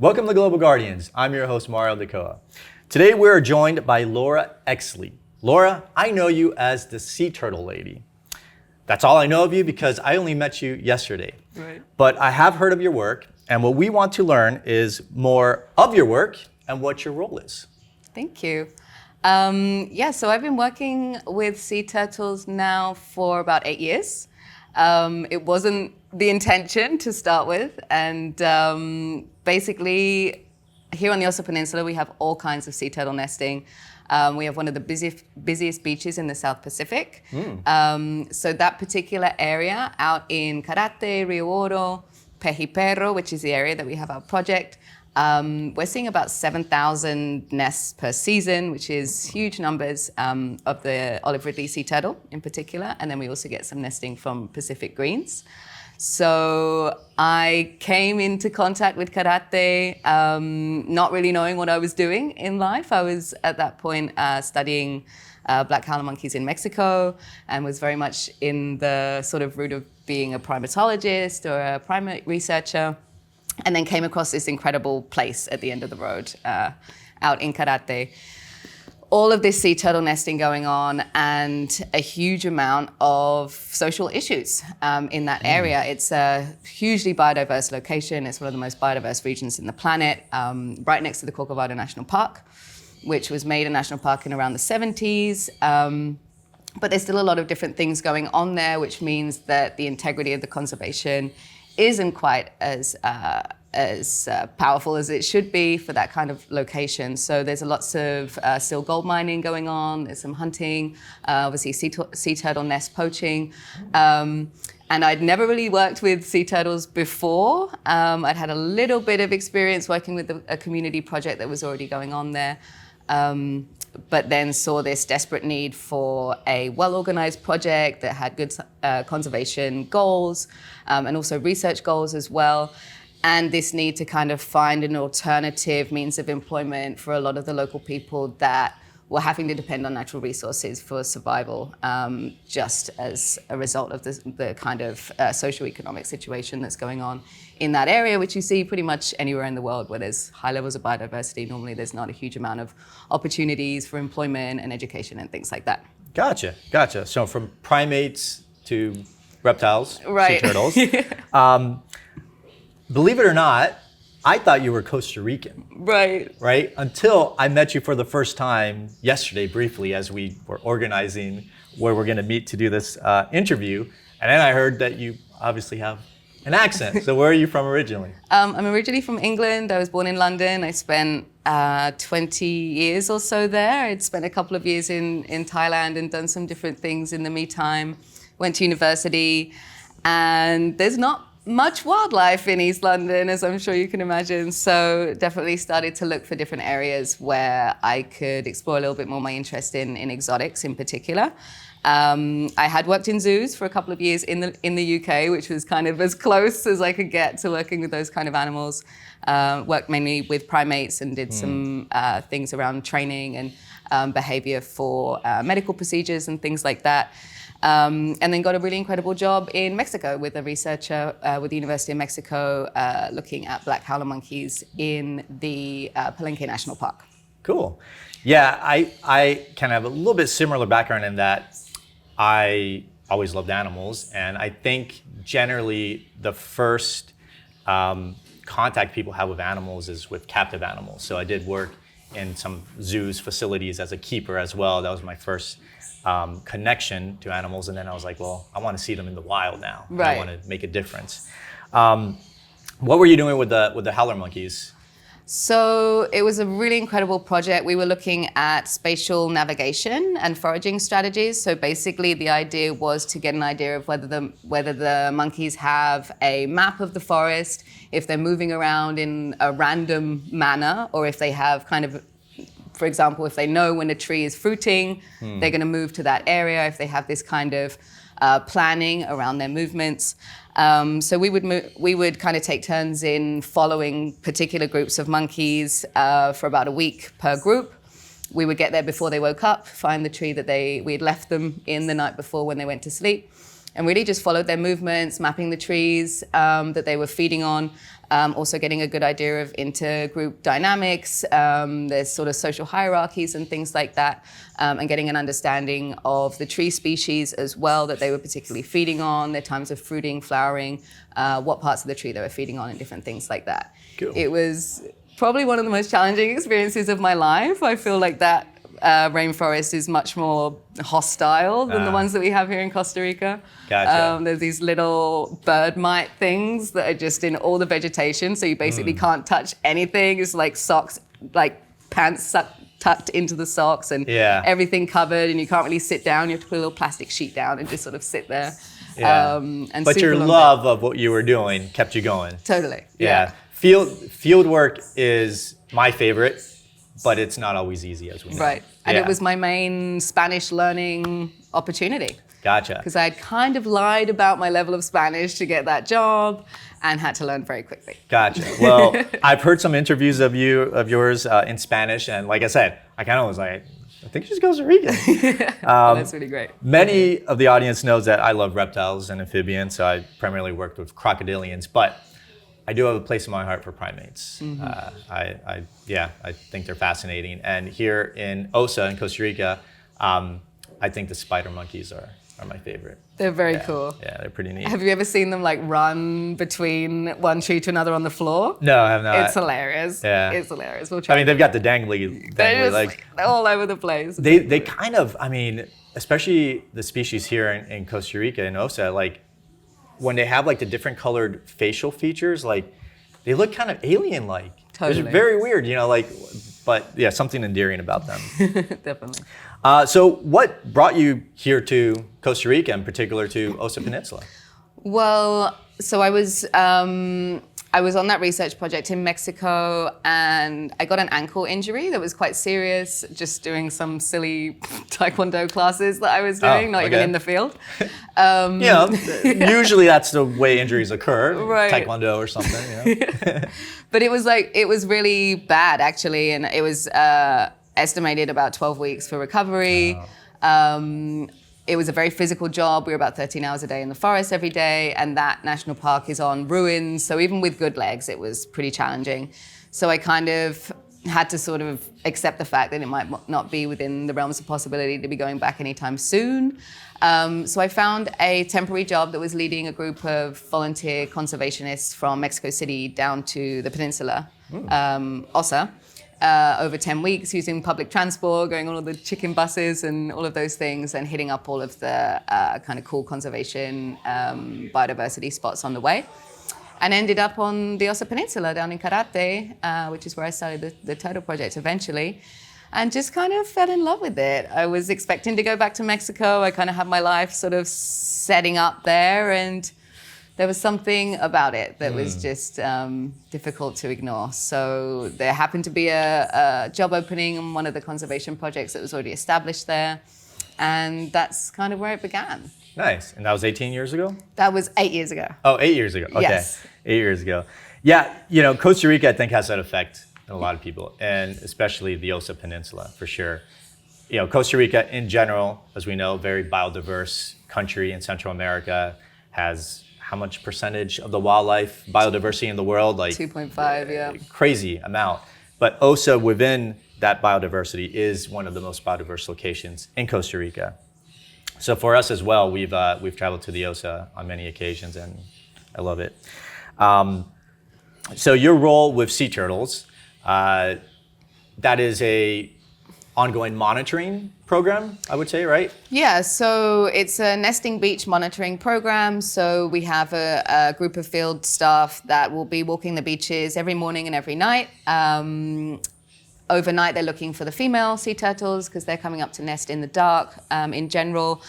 Welcome to Global Guardians. I'm your host, Mario Decoa. Today we're joined by Laura Exley. Laura, I know you as the sea turtle lady. That's all I know of you because I only met you yesterday. Right. But I have heard of your work, and what we want to learn is more of your work and what your role is. Thank you. So I've been working with sea turtles now for about 8 years. It wasn't the intention to start with, and basically here on the Peninsula we have all kinds of sea turtle nesting. We have one of the busiest beaches in the South Pacific. So that particular area out in Carate, Rio Oro, Pejiperro, which is the area that we have our project, we're seeing about 7,000 nests per season, which is huge numbers of the olive ridley sea turtle in particular. And then we also get some nesting from Pacific greens. So I came into contact with karate, not really knowing what I was doing in life. I was at that point studying black howler monkeys in Mexico and was very much in the sort of route of being a primatologist or a primate researcher. And then came across this incredible place at the end of the road out in Carate. All of this sea turtle nesting going on and a huge amount of social issues in that area. It's a hugely biodiverse location. It's one of the most biodiverse regions in the planet, right next to the Corcovado National Park, which was made a national park in around the 70s. But there's still a lot of different things going on there, which means that the integrity of the conservation isn't quite as powerful as it should be for that kind of location. So there's lots of still gold mining going on, there's some hunting, obviously sea turtle nest poaching. And I'd never really worked with sea turtles before. I'd had a little bit of experience working with a community project that was already going on there. But then saw this desperate need for a well-organized project that had good conservation goals and also research goals as well. And this need to kind of find an alternative means of employment for a lot of the local people that were having to depend on natural resources for survival, just as a result of the kind of socioeconomic situation that's going on in that area, which you see pretty much anywhere in the world where there's high levels of biodiversity. Normally there's not a huge amount of opportunities for employment and education and things like that. Gotcha. So from primates to reptiles, right. Sea turtles. Believe it or not, I thought you were Costa Rican. Right? Until I met you for the first time yesterday briefly as we were organizing where we're going to meet to do this interview. And then I heard that you obviously have an accent. So where are you from originally? I'm originally from England. I was born in London. I spent 20 years or so there. I'd spent a couple of years in Thailand and done some different things in the meantime. Went to university, and there's not much wildlife in East London, as I'm sure you can imagine. So definitely started to look for different areas where I could explore a little bit more my interest in exotics in particular. I had worked in zoos for a couple of years in the UK, which was kind of as close as I could get to working with those kind of animals. Worked mainly with primates and did some things around training and behavior for medical procedures and things like that. And then got a really incredible job in Mexico with a researcher with the University of Mexico looking at black howler monkeys in the Palenque National Park. Cool. Yeah, I kind of have a little bit similar background in that I always loved animals. And I think generally the first contact people have with animals is with captive animals. So I did work in some zoos, facilities as a keeper as well. That was my first connection to animals, and then I was like, well, I want to see them in the wild now. Right. I want to make a difference. What were you doing with the howler monkeys? So it was a really incredible project. We were looking at spatial navigation and foraging strategies. So basically the idea was to get an idea of whether the monkeys have a map of the forest, if they're moving around in a random manner, or if they have kind of, for example, if they know when a tree is fruiting, they're going to move to that area, if they have this kind of planning around their movements. So we would kind of take turns in following particular groups of monkeys for about a week per group. We would get there before they woke up, find the tree that we had left them in the night before when they went to sleep, and really just followed their movements, mapping the trees that they were feeding on, Also getting a good idea of intergroup dynamics, there's sort of social hierarchies and things like that, and getting an understanding of the tree species as well that they were particularly feeding on, their times of fruiting, flowering, what parts of the tree they were feeding on, and different things like that. Cool. It was probably one of the most challenging experiences of my life. I feel like that rainforest is much more hostile than the ones that we have here in Costa Rica. Gotcha. There's these little bird mite things that are just in all the vegetation, so you basically can't touch anything. It's like socks, like pants tucked into the socks and everything covered, and you can't really sit down. You have to put a little plastic sheet down and just sort of sit there. Yeah. And But your love of what you were doing kept you going. Totally. Yeah. Field work is my favorite, but it's not always easy, as we know. Right. And it was my main Spanish learning opportunity. Gotcha. Because I had kind of lied about my level of Spanish to get that job and had to learn very quickly. Gotcha. Well, I've heard some interviews of yours in Spanish, and like I said, I kind of was like, I think she's Costa Rican. That's really great. Many of the audience knows that I love reptiles and amphibians, so I primarily worked with crocodilians, but I do have a place in my heart for primates. I think they're fascinating. And here in Osa, in Costa Rica, I think the spider monkeys are my favorite. They're very cool. Yeah, they're pretty neat. Have you ever seen them like run between one tree to another on the floor? No, I have not. It's hilarious. Yeah. It's hilarious. We'll try. I mean, they've got the dangly They're legs. just all over the place. They kind of, I mean, especially the species here in Costa Rica, in Osa, like when they have like the different colored facial features, like they look kind of alien-like. Totally. It's very weird, you know, like, but yeah, something endearing about them. Definitely. So what brought you here to Costa Rica, in particular to Osa Peninsula? Well, so I was on that research project in Mexico, and I got an ankle injury that was quite serious, just doing some silly taekwondo classes that I was doing, not even in the field. Usually that's the way injuries occur, right. taekwondo or something. You know? But it was really bad, actually, and it was estimated about 12 weeks for recovery. It was a very physical job. We were about 13 hours a day in the forest every day, and that national park is on ruins. So even with good legs, it was pretty challenging. So I kind of had to sort of accept the fact that it might not be within the realms of possibility to be going back anytime soon. So I found a temporary job that was leading a group of volunteer conservationists from Mexico City down to the Peninsula, Osa. Over 10 weeks using public transport, going on all the chicken buses and all of those things, and hitting up all of the kind of cool conservation biodiversity spots on the way. And ended up on the Osa Peninsula down in Karate, which is where I started the Turtle Project eventually, and just kind of fell in love with it. I was expecting to go back to Mexico. I kind of had my life sort of setting up there, and there was something about it that was just difficult to ignore. So there happened to be a job opening on one of the conservation projects that was already established there. And that's kind of where it began. Nice. And that was 18 years ago? That was 8 years ago. Oh, 8 years ago. Okay. Yes. 8 years ago. Yeah, you know, Costa Rica, I think, has that effect on a lot of people, and especially the Osa Peninsula, for sure. You know, Costa Rica in general, as we know, very biodiverse country in Central America, has how much percentage of the wildlife biodiversity in the world? Like 2.5, yeah. Crazy amount. But Osa, within that biodiversity, is one of the most biodiverse locations in Costa Rica. So for us as well, we've traveled to the Osa on many occasions, and I love it. So your role with sea turtles, that is a ongoing monitoring program, I would say, right? Yeah, so it's a nesting beach monitoring program. So we have a group of field staff that will be walking the beaches every morning and every night. Overnight, they're looking for the female sea turtles because they're coming up to nest in the dark in general,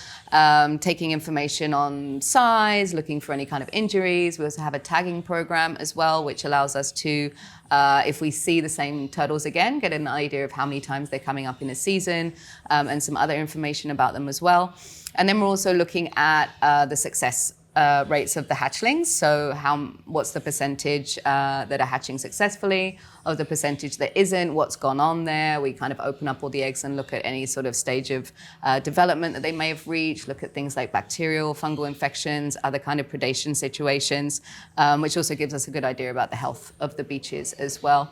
taking information on size, looking for any kind of injuries. We also have a tagging program as well, which allows us to, if we see the same turtles again, get an idea of how many times they're coming up in a season, and some other information about them as well. And then we're also looking at the success rates of the hatchlings. So what's the percentage that are hatching successfully, of the percentage that isn't, what's gone on there. We kind of open up all the eggs and look at any sort of stage of development that they may have reached, look at things like bacterial, fungal infections, other kind of predation situations, which also gives us a good idea about the health of the beaches as well.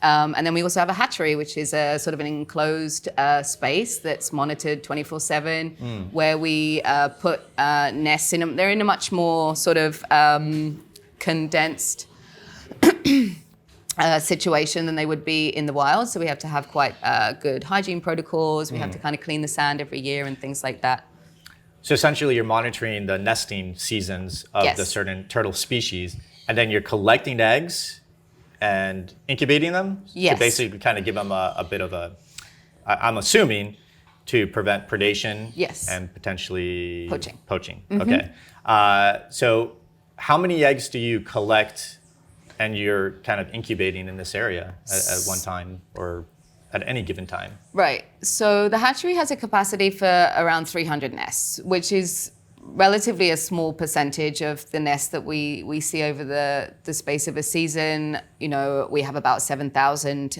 And then we also have a hatchery, which is a sort of an enclosed space that's monitored 24/7, where we put nests in them. They're in a much more sort of condensed situation than they would be in the wild. So we have to have quite good hygiene protocols. We have to kind of clean the sand every year and things like that. So essentially you're monitoring the nesting seasons of Yes. the certain turtle species, and then you're collecting eggs and incubating them Yes. to basically kind of give them a bit of a, I'm assuming, to prevent predation Yes. and potentially Poaching. Okay. So how many eggs do you collect and you're kind of incubating in this area at one time or at any given time? Right. So the hatchery has a capacity for around 300 nests, which is relatively a small percentage of the nests that we see over the space of a season. You know, we have about 7,000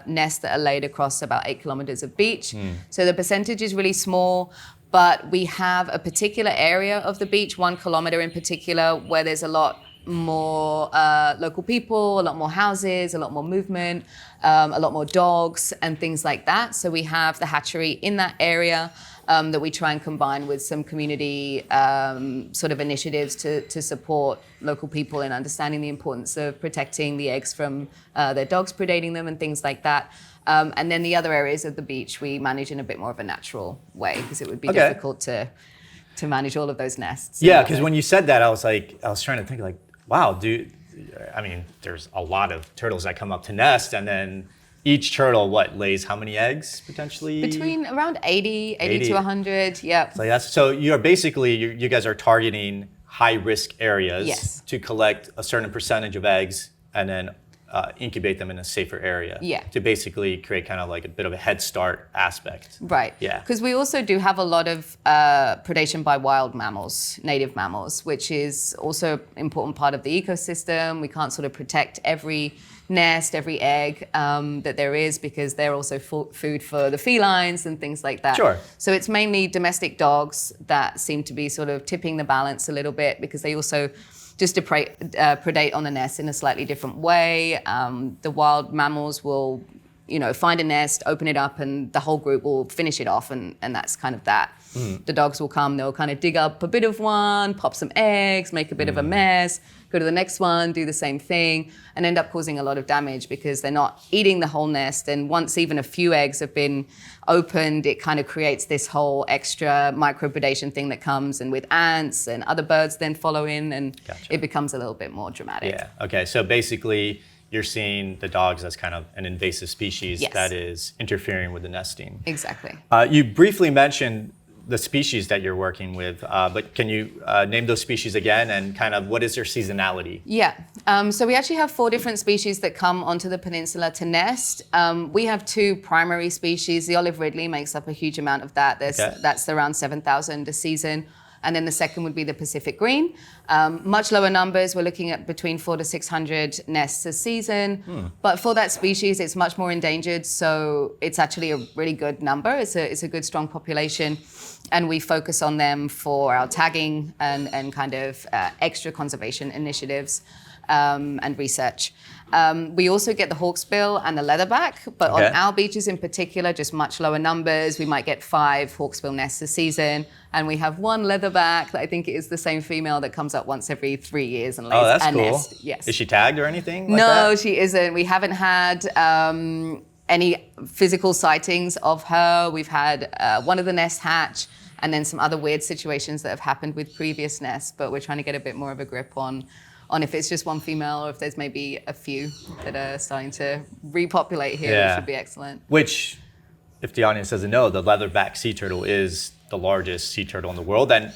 nests that are laid across about 8 kilometers of beach. So the percentage is really small, but we have a particular area of the beach, 1 kilometer in particular, where there's a lot more local people, a lot more houses, a lot more movement, a lot more dogs and things like that. So we have the hatchery in that area that we try and combine with some community sort of initiatives to support local people in understanding the importance of protecting the eggs from their dogs predating them and things like that. And then the other areas of the beach we manage in a bit more of a natural way, because it would be difficult to manage all of those nests. Yeah, because when you said that, I was trying to think like, wow, there's a lot of turtles that come up to nest, and then each turtle, lays how many eggs potentially? Between around 80 to 100, yeah. So you're basically, you guys are targeting high risk areas Yes. to collect a certain percentage of eggs and then incubate them in a safer area. Yeah. To basically create kind of like a bit of a head start aspect. Right. Yeah. Because we also do have a lot of predation by wild mammals, native mammals, which is also an important part of the ecosystem. We can't sort of protect every nest, every egg that there is, because they're also food for the felines and things like that. Sure. So it's mainly domestic dogs that seem to be sort of tipping the balance a little bit, because they also just predate on the nest in a slightly different way. The wild mammals will, find a nest, open it up, and the whole group will finish it off, and that's kind of that. The dogs will come, they'll kind of dig up a bit of one, pop some eggs, make a bit of a mess, go to the next one, do the same thing, and end up causing a lot of damage because they're not eating the whole nest. And once even a few eggs have been opened, it kind of creates this whole extra micropredation thing that comes, and with ants and other birds then follow in, and it becomes a little bit more dramatic. Yeah, okay, so basically you're seeing the dogs as kind of an invasive species that is interfering with the nesting. Exactly. You briefly mentioned the species that you're working with, but can you name those species again, and kind of what is their seasonality? Yeah, so we actually have 4 different species that come onto the peninsula to nest. We have 2 primary species. The olive ridley makes up a huge amount of that. That's around 7,000 a season. And then the second would be the Pacific green. Much lower numbers. We're looking at between 400 to 600 nests a season. But for that species, it's much more endangered. So it's actually a really good number. It's a good, strong population. And we focus on them for our tagging and kind of extra conservation initiatives and research. We also get the hawksbill and the leatherback, but on our beaches in particular, just much lower numbers. We might get 5 hawksbill nests a season, and we have 1 leatherback that I think is the same female that comes up once every 3 years and lays that's a cool. nest. Yes. Is she tagged or anything like No, that? she isn't. We haven't had any physical sightings of her. We've had one of the nests hatch, and then some other weird situations that have happened with previous nests, but we're trying to get a bit more of a grip on if it's just one female or if there's maybe a few that are starting to repopulate here, which would be excellent. Which, if the audience doesn't know, the leatherback sea turtle is the largest sea turtle in the world, and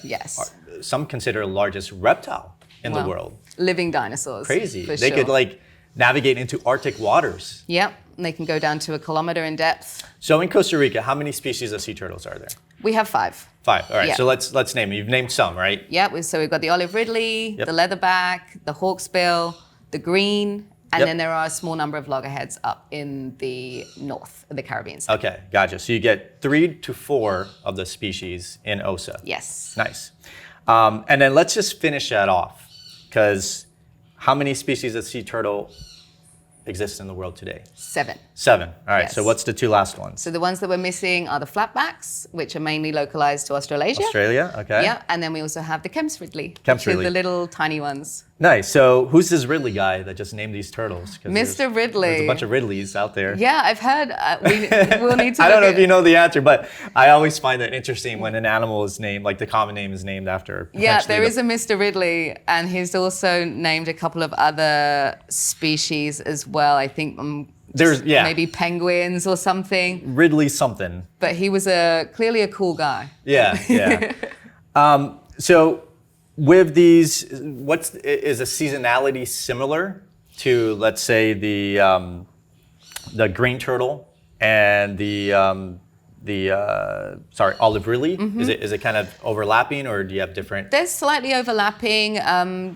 some consider the largest reptile in the world. Living dinosaurs. Crazy. For They sure. could navigate into Arctic waters. Yep, they can go down to 1 kilometer in depth. So in Costa Rica, how many species of sea turtles are there? We have 5. 5. All right. Yeah. So let's name them. You've named some, right? Yeah, so we've got the olive ridley, Yep. the leatherback, the hawksbill, the green, and Yep. then there are a small number of loggerheads up in the north of the Caribbean side. Okay, gotcha. So you get 3 to 4 of the species in OSA. Yes. Nice. And then let's just finish that off, because how many species of sea turtle exist in the world today? 7. 7. All right. Yes. So what's the 2 last ones? So the ones that we're missing are the flatbacks, which are mainly localized to Australasia. Australia. Okay. Yeah, and then we also have the Kemp's Ridley, Kemp's which are Ridley. the little tiny ones. Nice. So who's this Ridley guy that just named these turtles? 'Cause Mr. Ridley. There's a bunch of Ridleys out there. Yeah, I've heard. We'll need to. I don't look know at- if you know the answer, but I always find it interesting when an animal is named, like the common name is named after. Yeah, there is a Mr. Ridley, and he's also named a couple of other species as well. I think There's maybe penguins or something. Ridley something. But he was clearly a cool guy. Yeah, yeah. So with these, is a seasonality similar to, let's say, the green turtle and the olive ridley? Mm-hmm. Is it kind of overlapping, or do you have different? There's slightly overlapping.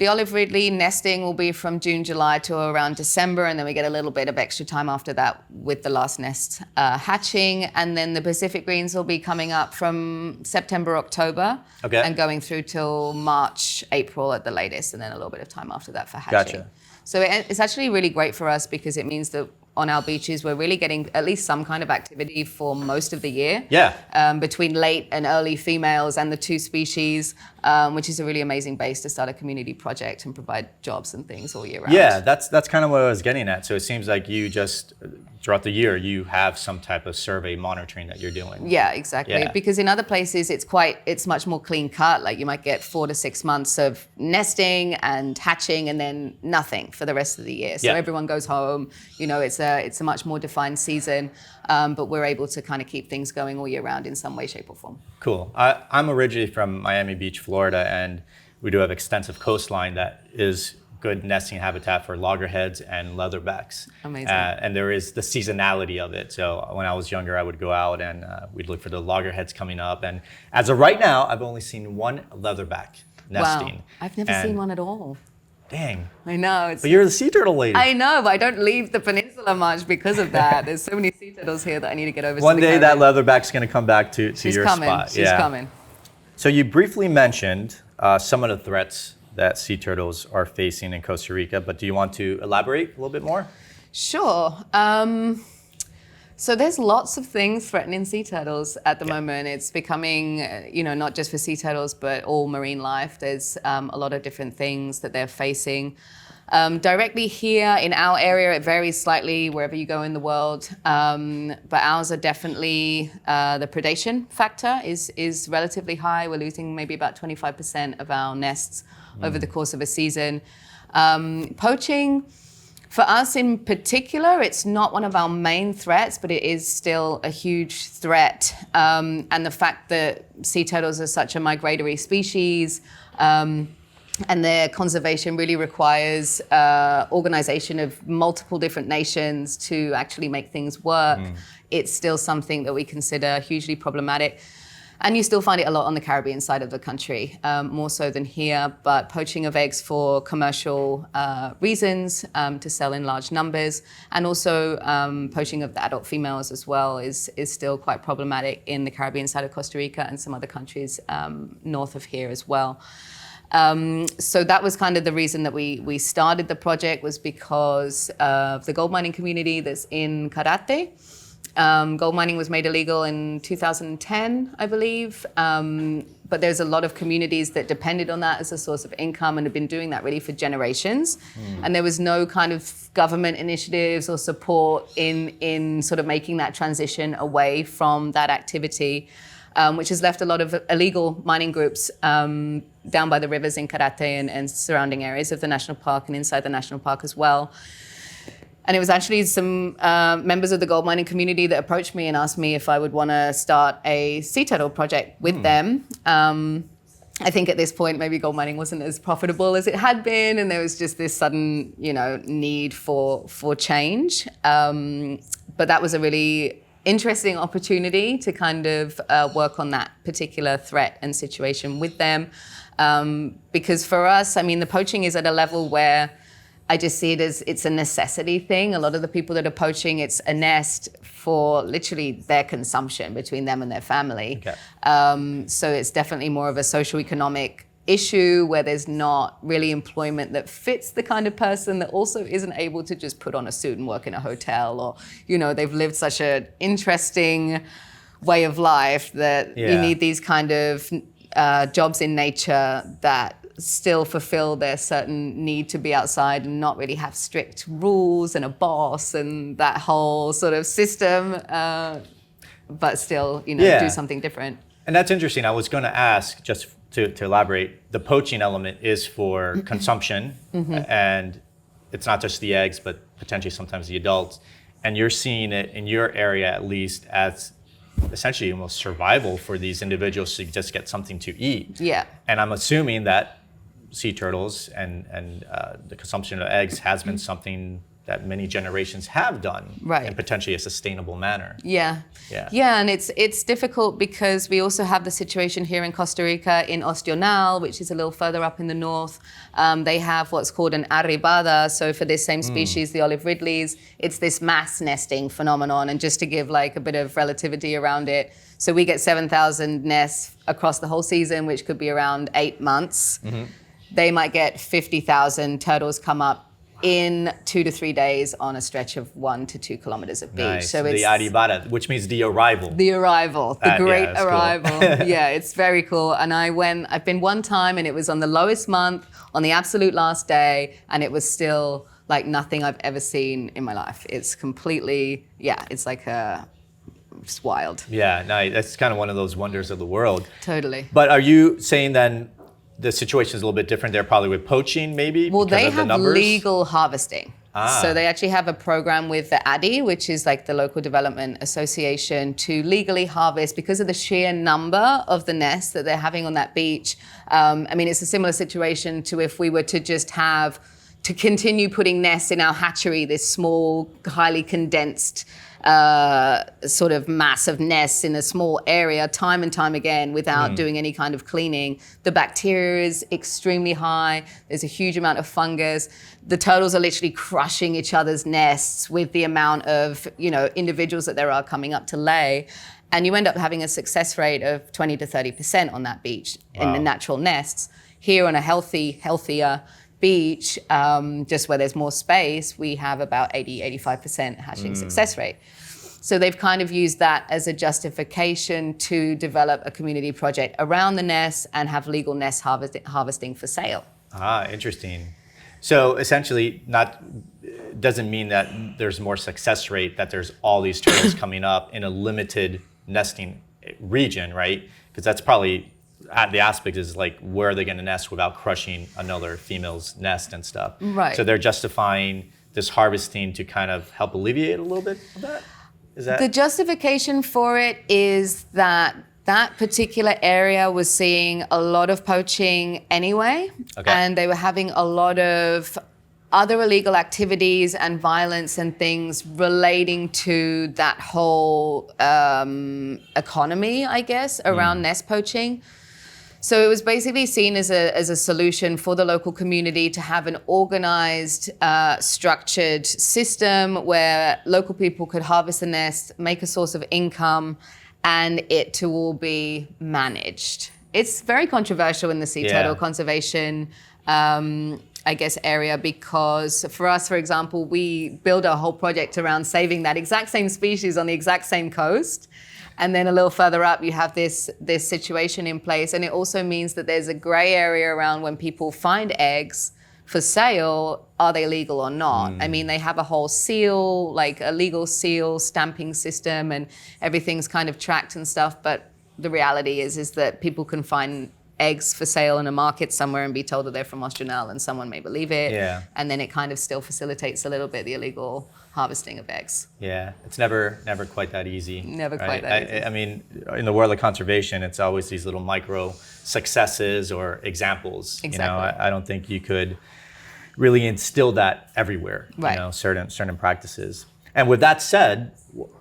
The olive ridley nesting will be from June, July to around December, and then we get a little bit of extra time after that with the last nest hatching. And then the Pacific greens will be coming up from September, October, Okay. and going through till March, April at the latest, and then a little bit of time after that for hatching. Gotcha. So it's actually really great for us because it means that on our beaches, we're really getting at least some kind of activity for most of the year. Yeah. Between late and early females and the 2 species, which is a really amazing base to start a community project and provide jobs and things all year round. Yeah, that's kind of what I was getting at. So it seems like you just, throughout the year, you have some type of survey monitoring that you're doing. Yeah, exactly. Yeah. Because in other places, it's much more clean cut. Like you might get 4 to 6 months of nesting and hatching and then nothing for the rest of the year. So Yeah. everyone goes home. You know, it's a much more defined season, but we're able to kind of keep things going all year round in some way, shape, or form. Cool. I'm originally from Miami Beach, Florida, and we do have extensive coastline that is good nesting habitat for loggerheads and leatherbacks. Amazing. And there is the seasonality of it. So when I was younger, I would go out and we'd look for the loggerheads coming up. And as of right now, I've only seen 1 leatherback nesting. Wow, I've never seen one at all. Dang. I know. But you're the sea turtle lady. I know, but I don't leave the peninsula much because of that. There's so many sea turtles here that I need to get over. One to the day that Caribbean. leatherback's going to come back to She's your coming. spot. She's coming. So you briefly mentioned some of the threats that sea turtles are facing in Costa Rica, but do you want to elaborate a little bit more? Sure. So there's lots of things threatening sea turtles at the moment. It's becoming, not just for sea turtles, but all marine life. There's a lot of different things that they're facing. Directly here in our area, it varies slightly wherever you go in the world. But ours are definitely, the predation factor is relatively high. We're losing maybe about 25% of our nests over the course of a season. Poaching, for us in particular, it's not one of our main threats, but it is still a huge threat. And the fact that sea turtles are such a migratory species, and their conservation really requires organization of multiple different nations to actually make things work. It's still something that we consider hugely problematic. And you still find it a lot on the Caribbean side of the country, more so than here. But poaching of eggs for commercial reasons, to sell in large numbers, and also poaching of the adult females as well is still quite problematic in the Caribbean side of Costa Rica and some other countries north of here as well. So that was kind of the reason that we started the project, was because of the gold mining community that's in Karate. Gold mining was made illegal in 2010, I believe. But there's a lot of communities that depended on that as a source of income and have been doing that really for generations. And there was no kind of government initiatives or support in sort of making that transition away from that activity, which has left a lot of illegal mining groups down by the rivers in Karate and surrounding areas of the national park and inside the national park as well. And it was actually some members of the gold mining community that approached me and asked me if I would want to start a sea turtle project with them. I think at this point, maybe gold mining wasn't as profitable as it had been, and there was just this sudden, need for change. But that was a really interesting opportunity to kind of work on that particular threat and situation with them. Because for us, the poaching is at a level where I just see it as it's a necessity thing. A lot of the people that are poaching, it's a nest for literally their consumption between them and their family. Okay. So it's definitely more of a socioeconomic issue where there's not really employment that fits the kind of person that also isn't able to just put on a suit and work in a hotel, or, they've lived such an interesting way of life that you need these kind of jobs in nature that still fulfill their certain need to be outside and not really have strict rules and a boss and that whole sort of system, but still, do something different. And that's interesting. I was going to ask, just to elaborate, the poaching element is for consumption, and it's not just the eggs, but potentially sometimes the adults. And you're seeing it in your area, at least, as essentially almost survival for these individuals to just get something to eat. Yeah. And I'm assuming that sea turtles and the consumption of eggs has been something that many generations have done in potentially a sustainable manner. Yeah, and it's difficult because we also have the situation here in Costa Rica in Ostional, which is a little further up in the north. They have what's called an arribada. So for this same species, the olive ridleys, it's this mass nesting phenomenon. And just to give like a bit of relativity around it, so we get 7,000 nests across the whole season, which could be around 8 months. They might get 50,000 turtles come up in 2 to 3 days on a stretch of 1 to 2 kilometers of beach. Nice. So it's the arribada, which means the arrival. The arrival, the great arrival. Cool. Yeah, it's very cool. And I've been one time and it was on the lowest month, on the absolute last day, and it was still like nothing I've ever seen in my life. It's completely, it's like it's wild. Yeah, nice. That's kind of one of those wonders of the world. Totally. But are you saying then the situation is a little bit different there, probably with poaching, maybe? Well, because they of the have numbers? legal harvesting. So they actually have a program with the ADI, which is like the local development association, to legally harvest because of the sheer number of the nests that they're having on that beach. It's a similar situation to if we were to just to continue putting nests in our hatchery, this small, highly condensed sort of mass of nests in a small area time and time again without doing any kind of cleaning. The bacteria is extremely high. There's a huge amount of fungus. The turtles are literally crushing each other's nests with the amount of, individuals that there are coming up to lay. And you end up having a success rate of 20 to 30% on that beach in the natural nests. Here on a healthier beach, just where there's more space, we have about 80-85% hatchling success rate. So they've kind of used that as a justification to develop a community project around the nests and have legal nest harvesting for sale. Interesting. So essentially, doesn't mean that there's more success rate, that there's all these turtles coming up in a limited nesting region, right? Because that's probably the aspect is like, where are they going to nest without crushing another female's nest and stuff? Right. So they're justifying this harvesting to kind of help alleviate a little bit of that? Is that? The justification for it is that particular area was seeing a lot of poaching anyway, and they were having a lot of other illegal activities and violence and things relating to that whole economy, I guess, around nest poaching. So it was basically seen as a solution for the local community to have an organized, structured system where local people could harvest the nest, make a source of income, and it to all be managed. It's very controversial in the sea turtle conservation area, because for us, for example, we build our whole project around saving that exact same species on the exact same coast. And then a little further up, you have this situation in place. And it also means that there's a gray area around when people find eggs for sale, are they legal or not? They have a whole seal, like a legal seal stamping system, and everything's kind of tracked and stuff. But the reality is that people can find eggs for sale in a market somewhere and be told that they're from Australia and someone may believe it. Yeah. And then it kind of still facilitates a little bit the illegal harvesting of eggs. Yeah, it's never quite that easy. Never right? quite that easy. I mean, in the world of conservation, it's always these little micro successes or examples. Exactly. You know, I don't think you could really instill that everywhere. Right. You know, certain practices. And with that said,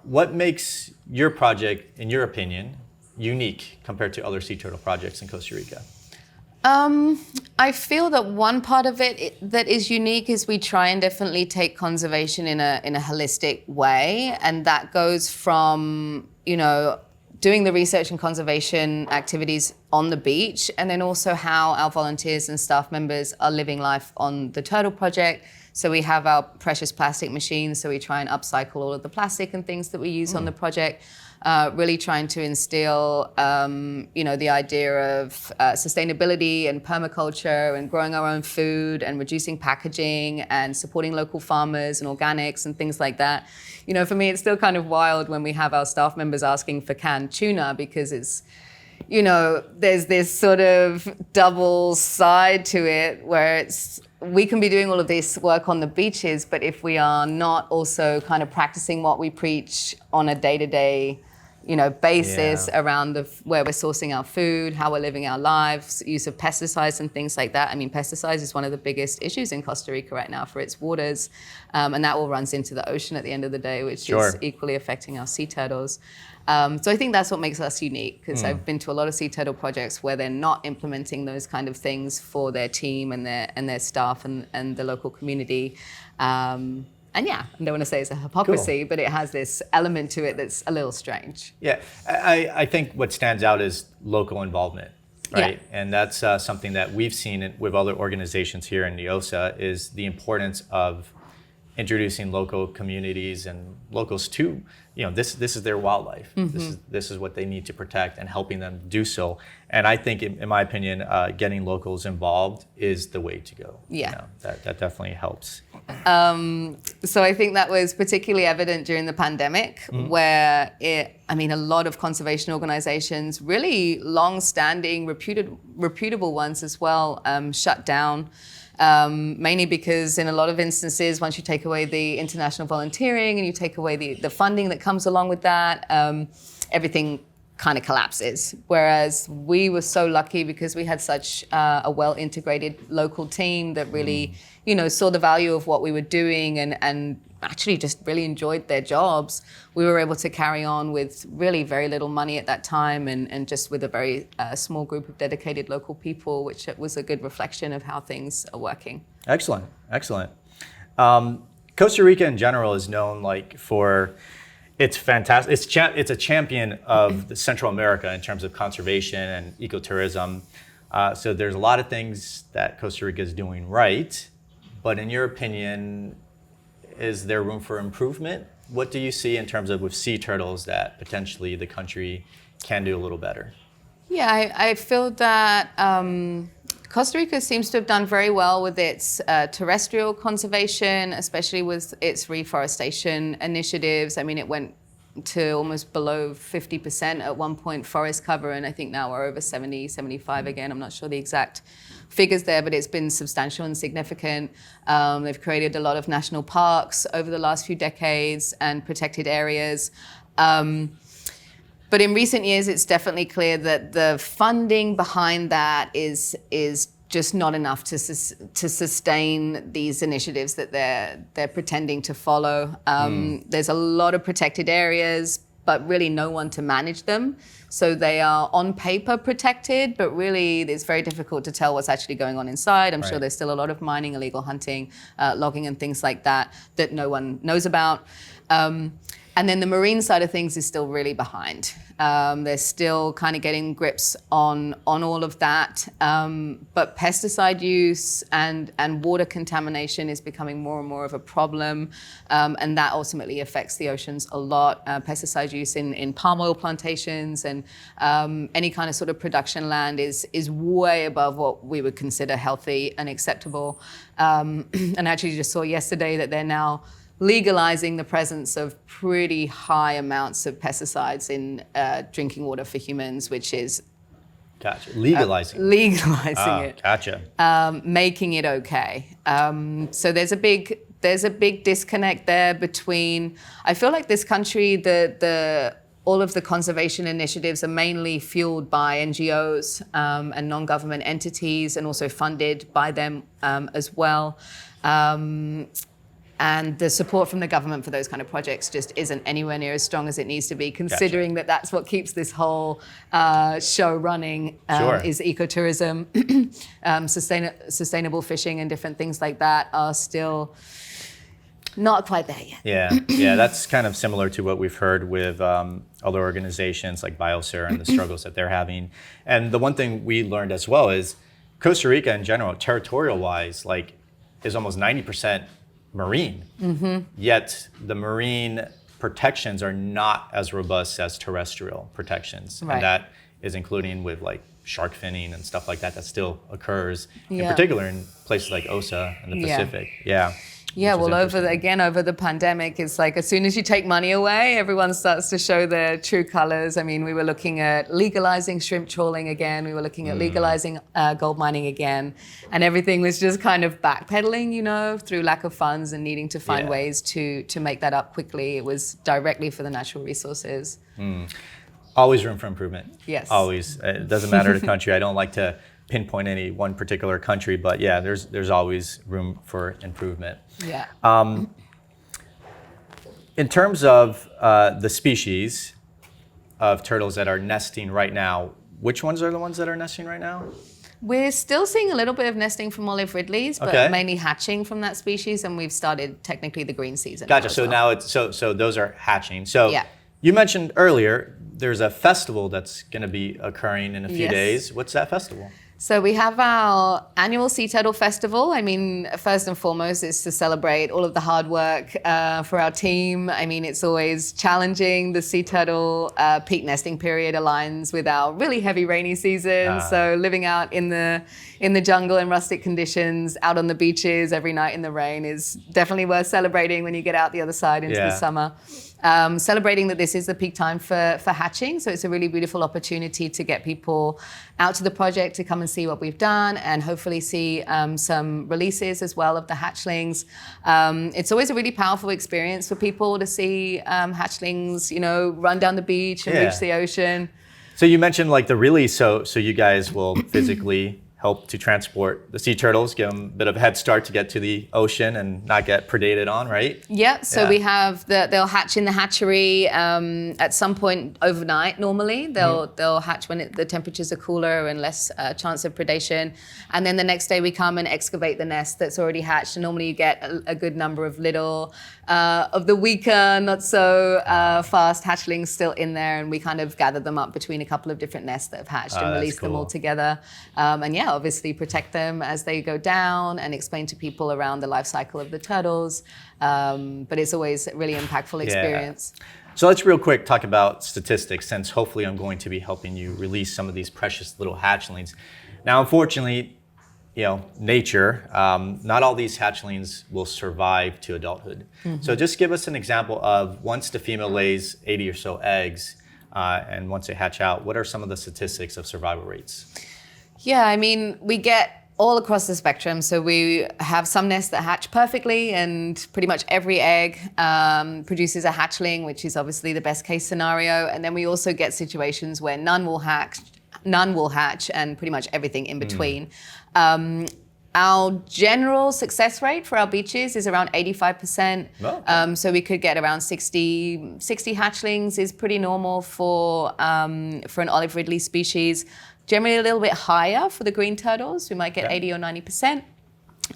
what makes your project, in your opinion, unique compared to other sea turtle projects in Costa Rica? I feel that one part of it that is unique is we try and definitely take conservation in a holistic way, and that goes from, you know, doing the research and conservation activities on the beach, and then also how our volunteers and staff members are living life on the turtle project. So we have our precious plastic machines, so we try and upcycle all of the plastic and things that we use on the project. Really trying to instill, you know, the idea of sustainability and permaculture and growing our own food and reducing packaging and supporting local farmers and organics and things like that. You know, for me, it's still kind of wild when we have our staff members asking for canned tuna because it's, you know, there's this sort of double side to it where it's, we can be doing all of this work on the beaches, but if we are not also kind of practicing what we preach on a day-to-day, you know, basis around where we're sourcing our food, how we're living our lives, use of pesticides and things like that. I mean, pesticides is one of the biggest issues in Costa Rica right now for its waters, and that all runs into the ocean at the end of the day, which is equally affecting our sea turtles. So I think that's what makes us unique, because I've been to a lot of sea turtle projects where they're not implementing those kind of things for their team and their staff and the local community. And yeah, I don't want to say it's a hypocrisy, but it has this element to it that's a little strange. Yeah, I think what stands out is local involvement, right? Yeah. And that's something that we've seen with other organizations here in Neosa, is the importance of introducing local communities and locals to, you know, this is their wildlife. Mm-hmm. This is what they need to protect, and helping them do so. And I think, in my opinion, getting locals involved is the way to go. Yeah, you know, that definitely helps. So I think that was particularly evident during the pandemic, where a lot of conservation organizations, really long-standing, reputable ones as well, shut down. Mainly because in a lot of instances, once you take away the international volunteering and you take away the funding that comes along with that, everything kind of collapses. Whereas we were so lucky because we had such a well-integrated local team that really, you know, saw the value of what we were doing and actually just really enjoyed their jobs. We were able to carry on with really very little money at that time, and just with a very small group of dedicated local people, which was a good reflection of how things are working. Excellent. Costa Rica in general is known for its fantastic. It's a champion of the Central America in terms of conservation and ecotourism. So there's a lot of things that Costa Rica is doing right, but in your opinion, is there room for improvement? What do you see in terms of with sea turtles that potentially the country can do a little better? Yeah, I feel that Costa Rica seems to have done very well with its terrestrial conservation, especially with its reforestation initiatives. I mean, it went to almost below 50% at one point forest cover, and I think now we're over 70, 75 again. I'm not sure the exact figures there, but it's been substantial and significant. They've created a lot of national parks over the last few decades and protected areas. But in recent years, it's definitely clear that the funding behind that is just not enough to sustain these initiatives that they're pretending to follow. There's a lot of protected areas, but really no one to manage them. So they are on paper protected, but really it's very difficult to tell what's actually going on inside. I'm sure there's still a lot of mining, illegal hunting, logging and things like that no one knows about. And then the marine side of things is still really behind. They're still kind of getting grips on all of that. But pesticide use and water contamination is becoming more and more of a problem. And that ultimately affects the oceans a lot. Pesticide use in palm oil plantations and any kind of sort of production land is way above what we would consider healthy and acceptable. And I actually just saw yesterday that they're now legalizing the presence of pretty high amounts of pesticides in drinking water for humans, which is Gotcha. Legalizing. Legalizing it. Gotcha. Making it okay. So there's a big disconnect there between. I feel like this country, all of the conservation initiatives are mainly fueled by NGOs and non-government entities, and also funded by them as well. And the support from the government for those kind of projects just isn't anywhere near as strong as it needs to be, considering that that's what keeps this whole show running, is ecotourism. Sustainable fishing and different things like that are still not quite there yet. Yeah, that's kind of similar to what we've heard with other organizations like Biosera and the struggles that they're having. And the one thing we learned as well is Costa Rica in general, territorial-wise, like, is almost 90% marine. Yet the marine protections are not as robust as terrestrial protections. Right. And that is including with like shark finning and stuff like that still occurs, in particular in places like Osa and the Pacific. Yeah, well, over the pandemic, it's like as soon as you take money away, everyone starts to show their true colors. I mean, we were looking at legalizing shrimp trawling again. We were looking at legalizing gold mining again. And everything was just kind of backpedaling, through lack of funds and needing to find ways to make that up quickly. It was directly for the natural resources. Always room for improvement. Yes. Always. It doesn't matter the country. I don't like to pinpoint any one particular country, but yeah, there's always room for improvement. Yeah. In terms of the species of turtles that are nesting right now, which ones are the ones that are nesting right now? We're still seeing a little bit of nesting from olive ridleys, but mainly hatching from that species, and we've started technically the green season. Gotcha. So now it's so those are hatching. So you mentioned earlier there's a festival that's going to be occurring in a few days. What's that festival? So we have our annual Sea Turtle Festival. I mean, first and foremost, is to celebrate all of the hard work for our team. I mean, it's always challenging. The sea turtle peak nesting period aligns with our really heavy rainy season. So living out in the jungle in rustic conditions, out on the beaches every night in the rain is definitely worth celebrating when you get out the other side into the summer. Celebrating that this is the peak time for hatching. So it's a really beautiful opportunity to get people out to the project to come and see what we've done, and hopefully see some releases as well of the hatchlings. It's always a really powerful experience for people to see hatchlings, run down the beach and reach the ocean. So you mentioned like the release, so you guys will physically help to transport the sea turtles, give them a bit of a head start to get to the ocean and not get predated on, right? Yep. So we have they'll hatch in the hatchery at some point overnight. Normally, they'll hatch when the temperatures are cooler and less chance of predation. And then the next day we come and excavate the nest that's already hatched. And normally you get a good number of little of the weaker, not so fast hatchlings still in there, and we kind of gather them up between a couple of different nests that have hatched and release them all together. And obviously protect them as they go down and explain to people around the life cycle of the turtles. But it's always a really impactful experience. So let's real quick talk about statistics, since hopefully I'm going to be helping you release some of these precious little hatchlings. Now, unfortunately, nature, not all these hatchlings will survive to adulthood. So just give us an example of once the female lays 80 or so eggs, and once they hatch out, what are some of the statistics of survival rates? Yeah, I mean, we get all across the spectrum. So we have some nests that hatch perfectly, and pretty much every egg produces a hatchling, which is obviously the best case scenario. And then we also get situations where none will hatch, and pretty much everything in between. Our general success rate for our beaches is around 85%. So we could get around 60 hatchlings is pretty normal for an olive ridley species. Generally a little bit higher for the green turtles. We might get 80 or 90%.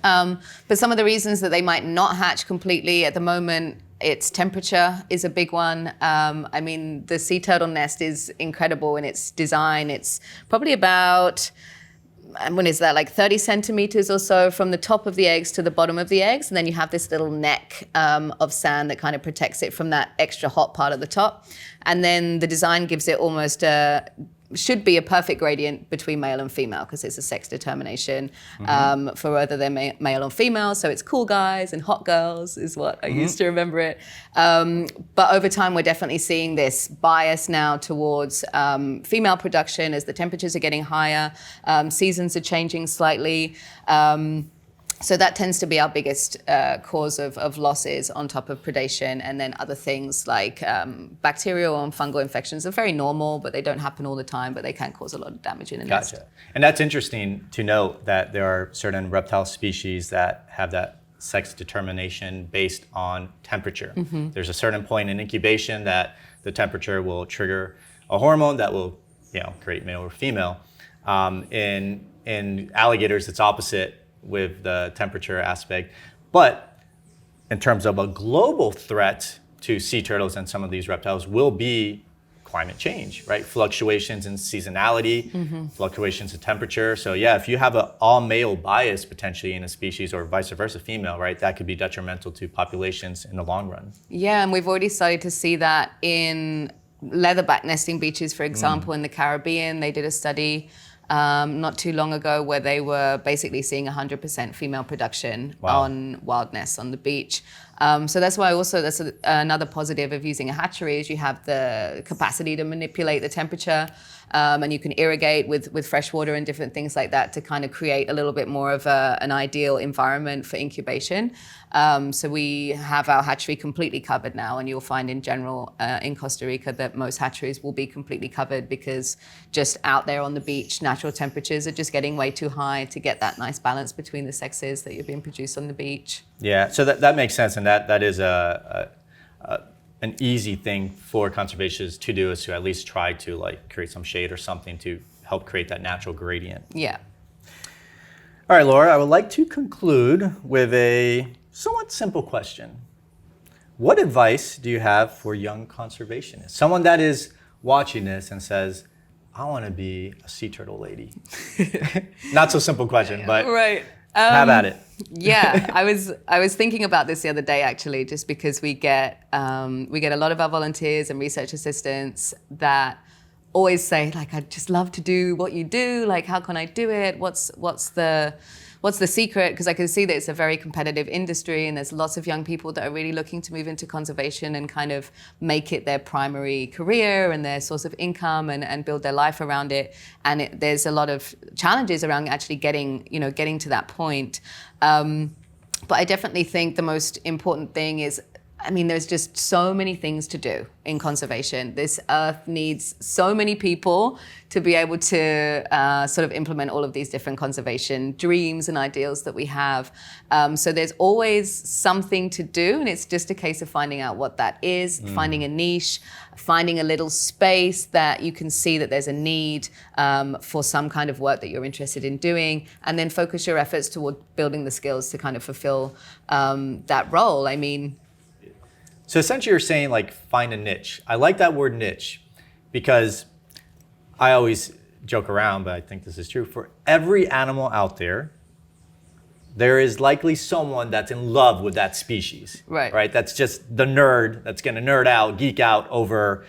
But some of the reasons that they might not hatch completely at the moment, its temperature is a big one. I mean, the sea turtle nest is incredible in its design. It's probably about, like 30 centimeters or so from the top of the eggs to the bottom of the eggs. And then you have this little neck of sand that kind of protects it from that extra hot part at the top. And then the design gives it almost a should be a perfect gradient between male and female because it's a sex determination for whether they're male or female. So it's cool guys and hot girls is what I used to remember it. But over time, we're definitely seeing this bias now towards female production as the temperatures are getting higher, seasons are changing slightly. So that tends to be our biggest cause of losses on top of predation. And then other things like bacterial and fungal infections are very normal, but they don't happen all the time, but they can cause a lot of damage in a nest. Gotcha. And that's interesting to note that there are certain reptile species that have that sex determination based on temperature. There's a certain point in incubation that the temperature will trigger a hormone that will, create male or female. In alligators, it's opposite with the temperature aspect. But in terms of a global threat to sea turtles and some of these reptiles will be climate change, right? Fluctuations in seasonality, fluctuations in temperature. So yeah, if you have an all male bias potentially in a species or vice versa female, right, that could be detrimental to populations in the long run. Yeah, and we've already started to see that in leatherback nesting beaches, for example, in the Caribbean. They did a study not too long ago where they were basically seeing 100% female production on wild nests on the beach. So that's why also that's another positive of using a hatchery is you have the capacity to manipulate the temperature and you can irrigate with fresh water and different things like that to kind of create a little bit more of an ideal environment for incubation. So we have our hatchery completely covered now, and you'll find in general in Costa Rica that most hatcheries will be completely covered because just out there on the beach, natural temperatures are just getting way too high to get that nice balance between the sexes that you're being produced on the beach. Yeah, so that makes sense, and that is an easy thing for conservationists to do is to at least try to create some shade or something to help create that natural gradient. Yeah. All right, Laura, I would like to conclude with a somewhat simple question. What advice do you have for young conservationists? Someone that is watching this and says, I want to be a sea turtle lady. Not so simple question, but right. Have at it. Yeah, I was thinking about this the other day actually, just because we get a lot of our volunteers and research assistants that always say I'd just love to do what you do. How can I do it? What's the secret? Because I can see that it's a very competitive industry and there's lots of young people that are really looking to move into conservation and kind of make it their primary career and their source of income and build their life around it. And there's a lot of challenges around actually getting to that point. But I definitely think the most important thing is, there's just so many things to do in conservation. This earth needs so many people to be able to sort of implement all of these different conservation dreams and ideals that we have. So there's always something to do, and it's just a case of finding out what that is, finding a niche, finding a little space that you can see that there's a need for some kind of work that you're interested in doing, and then focus your efforts toward building the skills to kind of fulfill that role. So essentially you're saying find a niche. I like that word niche because I always joke around, but I think this is true. For every animal out there, there is likely someone that's in love with that species. Right? That's just the nerd that's going to nerd out, geek out over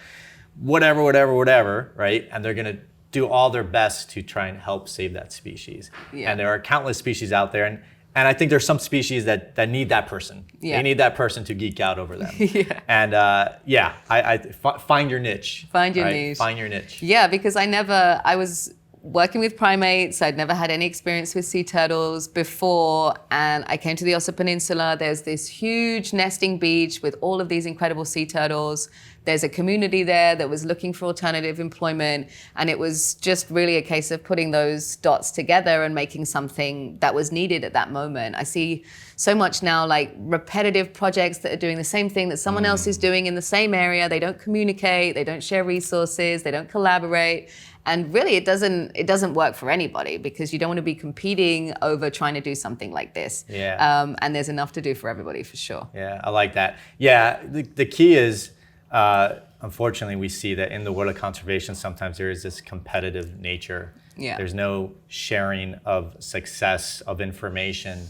whatever, right? And they're going to do all their best to try and help save that species. Yeah. And there are countless species out there. And I think there's some species that need that person. Yeah. They need that person to geek out over them. Yeah. And find your niche. Find your niche. Find your niche. Yeah, because I was working with primates. I'd never had any experience with sea turtles before. And I came to the Peninsula. There's this huge nesting beach with all of these incredible sea turtles. There's a community there that was looking for alternative employment. And it was just really a case of putting those dots together and making something that was needed at that moment. I see so much now repetitive projects that are doing the same thing that someone else is doing in the same area. They don't communicate, they don't share resources, they don't collaborate. And really, it doesn't work for anybody because you don't want to be competing over trying to do something like this. Yeah. And there's enough to do for everybody, for sure. Yeah, I like that. Yeah, the key is, unfortunately, we see that in the world of conservation, sometimes there is this competitive nature. Yeah. There's no sharing of success, of information.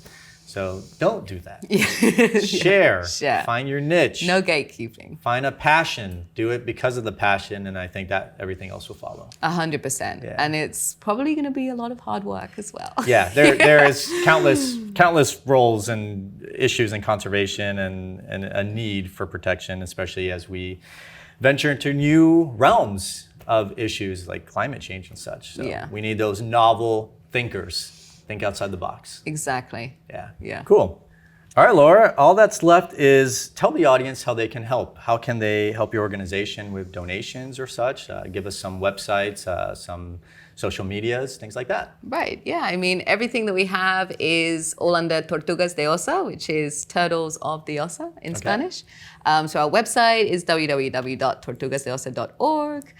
So don't do that. Share. Share. Find your niche. No gatekeeping. Find a passion. Do it because of the passion, and I think that everything else will follow. 100%. Yeah. And it's probably going to be a lot of hard work as well. Yeah, there is countless roles and issues in conservation and a need for protection, especially as we venture into new realms of issues like climate change and such. So Yeah. we need those novel thinkers. Think outside the box. Exactly. Yeah. Yeah. Cool. All right, Laura, all that's left is tell the audience how they can help. How can they help your organization with donations or such? Give us some websites, some social medias, things like that. Right, yeah. I mean, everything that we have is all under Tortugas de Osa, which is turtles of the Osa in Spanish. So our website is www.tortugasdeosa.org.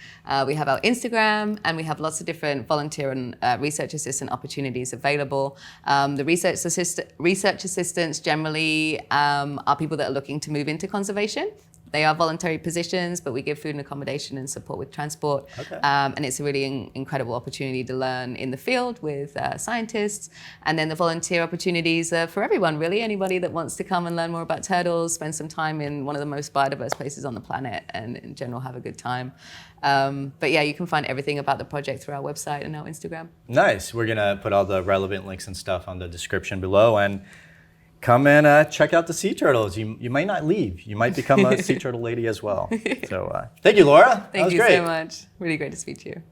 We have our Instagram, and we have lots of different volunteer and research assistant opportunities available. The research assistants generally are people that are looking to move into conservation. They are voluntary positions, but we give food and accommodation and support with transport. Okay. And it's a really incredible opportunity to learn in the field with scientists. And then the volunteer opportunities are for everyone, really. Anybody that wants to come and learn more about turtles, spend some time in one of the most biodiverse places on the planet, and in general have a good time. But yeah, you can find everything about the project through our website and our Instagram. Nice. We're going to put all the relevant links and stuff on the description below. And come and check out the sea turtles. You might not leave. You might become a sea turtle lady as well. So thank you, Laura. Thank you so much. Really great to speak to you.